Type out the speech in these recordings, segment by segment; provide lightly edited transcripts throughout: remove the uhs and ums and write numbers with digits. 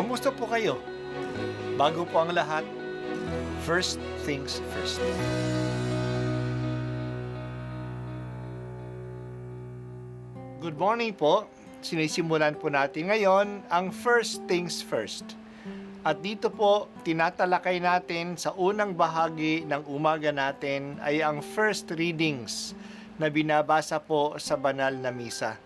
Kamusta po kayo? Bago po ang lahat, first things first. Good morning po. Sinisimulan po natin ngayon ang first things first. At dito po, tinatalakay natin sa unang bahagi ng umaga natin ay ang first readings na binabasa po sa banal na misa.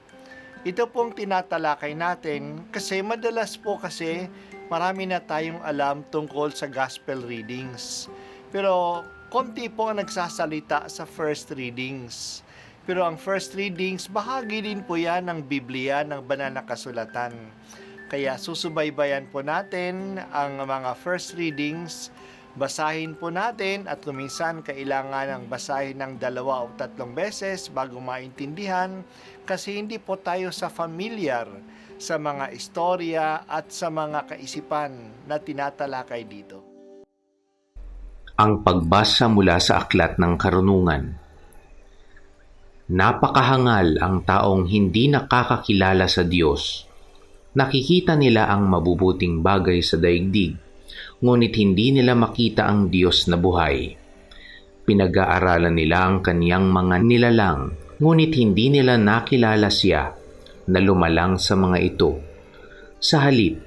Ito pong tinatalakay natin kasi madalas po kasi marami na tayong alam tungkol sa gospel readings. Pero konti po ang nagsasalita sa first readings. Pero ang first readings, bahagi din po yan ng Biblia, ng banal na kasulatan. Kaya susubaybayan po natin ang mga first readings, basahin po natin at kuminsan kailangan ng basahin ng 2 o 3 beses bago maintindihan kasi hindi po tayo familiar sa mga istorya at sa mga kaisipan na tinatalakay dito. Ang pagbasa mula sa Aklat ng Karunungan. Napakahangal ang taong hindi nakakakilala sa Diyos. Nakikita nila ang mabubuting bagay sa daigdig, ngunit hindi nila makita ang Diyos na buhay. Pinag-aaralan nila ang kaniyang mga nilalang, ngunit hindi nila nakilala siya na lumalang sa mga ito. Sa halip,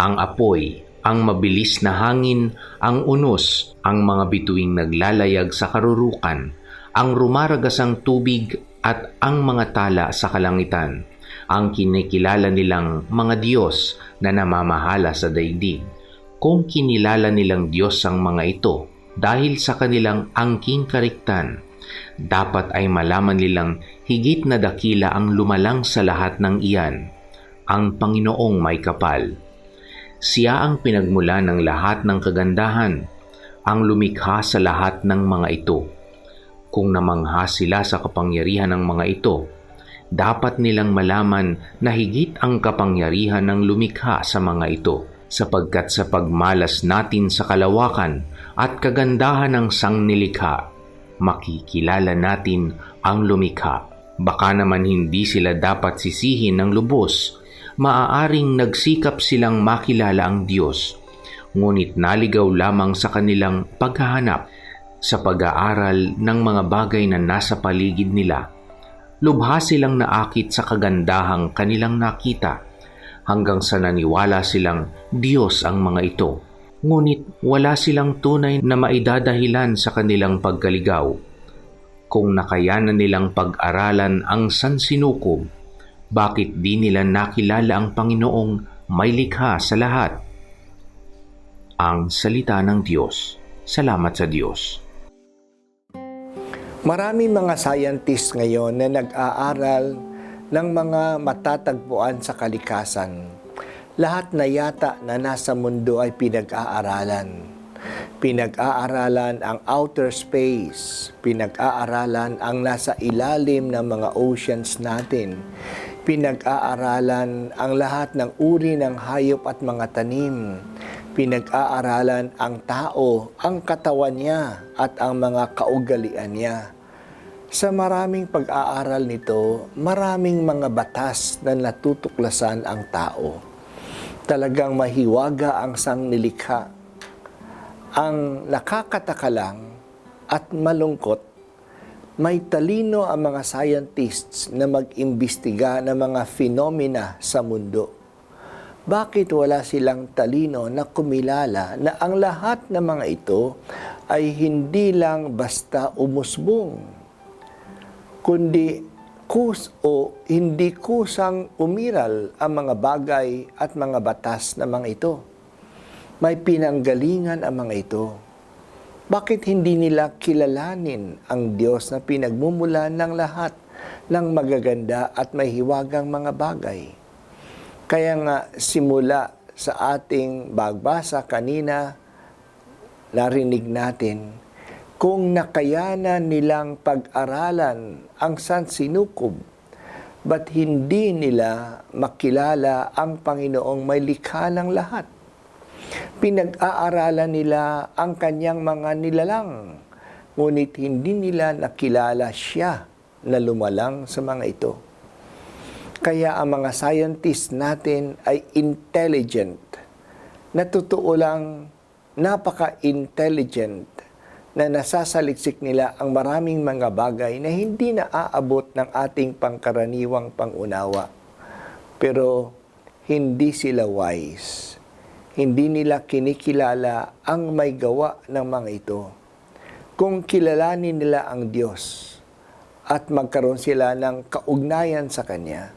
ang apoy, ang mabilis na hangin, ang unos, ang mga bituing naglalayag sa karurukan, ang rumaragasang tubig at ang mga tala sa kalangitan, ang kinikilala nilang mga Diyos na namamahala sa daigdig. Kung kinilala nilang Diyos ang mga ito dahil sa kanilang angking kariktan, dapat ay malaman nilang higit na dakila ang lumalang sa lahat ng iyan, ang Panginoong may kapal. Siya ang pinagmula ng lahat ng kagandahan, ang lumikha sa lahat ng mga ito. Kung namangha sila sa kapangyarihan ng mga ito, dapat nilang malaman na higit ang kapangyarihan ng lumikha sa mga ito, sapagkat sa pagmalas natin sa kalawakan at kagandahan ng sangnilikha, makikilala natin ang lumikha. Baka naman hindi sila dapat sisihin ng lubos, maaaring nagsikap silang makilala ang Diyos, ngunit naligaw lamang sa kanilang paghahanap sa pag-aaral ng mga bagay na nasa paligid nila. Lubha silang naakit sa kagandahang kanilang nakita, hanggang sa naniwala silang Diyos ang mga ito. Ngunit wala silang tunay na maidadahilan sa kanilang pagkaligaw. Kung nakayanan nilang pag-aralan ang sansinukob, bakit di nila nakilala ang Panginoong may likha sa lahat? Ang salita ng Diyos. Salamat sa Diyos. Maraming mga scientists ngayon na nag-aaral ng mga matatagpuan sa kalikasan. Lahat na yata na nasa mundo ay pinag-aaralan. Pinag-aaralan ang outer space, pinag-aaralan ang nasa ilalim ng mga oceans natin, pinag-aaralan ang lahat ng uri ng hayop at mga tanim, pinag-aaralan ang tao, ang katawan niya at ang mga kaugalian niya. Sa maraming pag-aaral nito, maraming mga batas na natutuklasan ang tao. Talagang mahiwaga ang sangnilikha. Ang nakakataka lang at malungkot, may talino ang mga scientists na mag-imbestiga ng mga phenomena sa mundo. Bakit wala silang talino na kumilala na ang lahat ng mga ito ay hindi lang basta umusbong, kundi hindi kusang umiral ang mga bagay at mga batas na mga ito. May pinanggalingan ang mga ito. Bakit hindi nila kilalanin ang Diyos na pinagmumulan ng lahat ng magaganda at may hiwagang mga bagay? Kaya nga simula sa ating bagbasa kanina, narinig natin, kung nakayanan nilang pag-aralan ang sansinukob, ba't hindi nila makilala ang Panginoong may likha ng lahat? Pinag-aaralan nila ang kanyang mga nilalang, ngunit hindi nila nakilala siya na lumalang sa mga ito. Kaya ang mga scientists natin ay intelligent, na totoo lang napaka-intelligent na nasasaliksik nila ang maraming mga bagay na hindi naaabot ng ating pangkaraniwang pangunawa. Pero hindi sila wise. Hindi nila kinikilala ang may gawa ng mga ito. Kung kilalanin nila ang Diyos at magkaroon sila ng kaugnayan sa Kanya,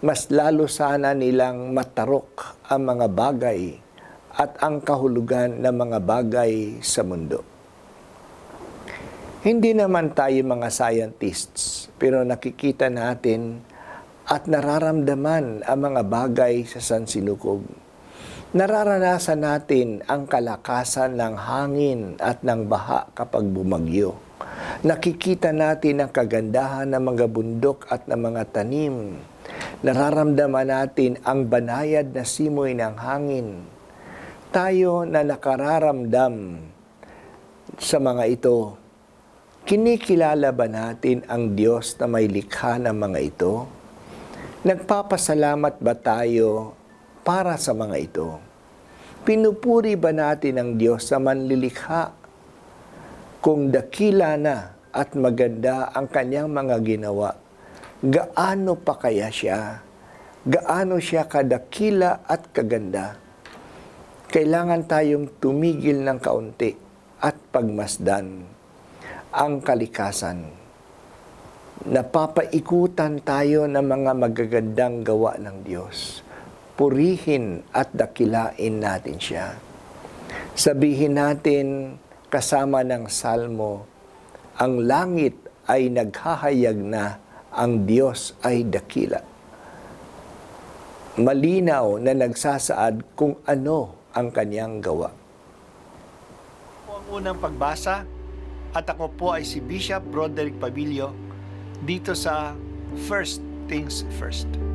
mas lalo sana nilang matarok ang mga bagay at ang kahulugan ng mga bagay sa mundo. Hindi naman tayo mga scientists, pero nakikita natin at nararamdaman ang mga bagay sa sansinukob. Nararanasan natin ang kalakasan ng hangin at ng baha kapag bumagyo. Nakikita natin ang kagandahan ng mga bundok at ng mga tanim. Nararamdaman natin ang banayad na simoy ng hangin. Tayo na nakararamdam sa mga ito, kinikilala ba natin ang Diyos na may likha ng mga ito? Nagpapasalamat ba tayo para sa mga ito? Pinupuri ba natin ang Diyos sa manlilikha? Kung dakila na at maganda ang kanyang mga ginawa, gaano pa kaya siya? Gaano siya kadakila at kaganda? Kailangan tayong tumigil ng kaunti at pagmasdan ang kalikasan. Napapaikutan tayo ng mga magagandang gawa ng Diyos. Purihin at dakilain natin siya. Sabihin natin kasama ng salmo, ang langit ay naghahayag na ang Diyos ay dakila. Malinaw na nagsasaad kung ano ang kanyang gawa. Po ang unang pagbasa at ako po ay si Bishop Broderick Pabilio dito sa First Things First.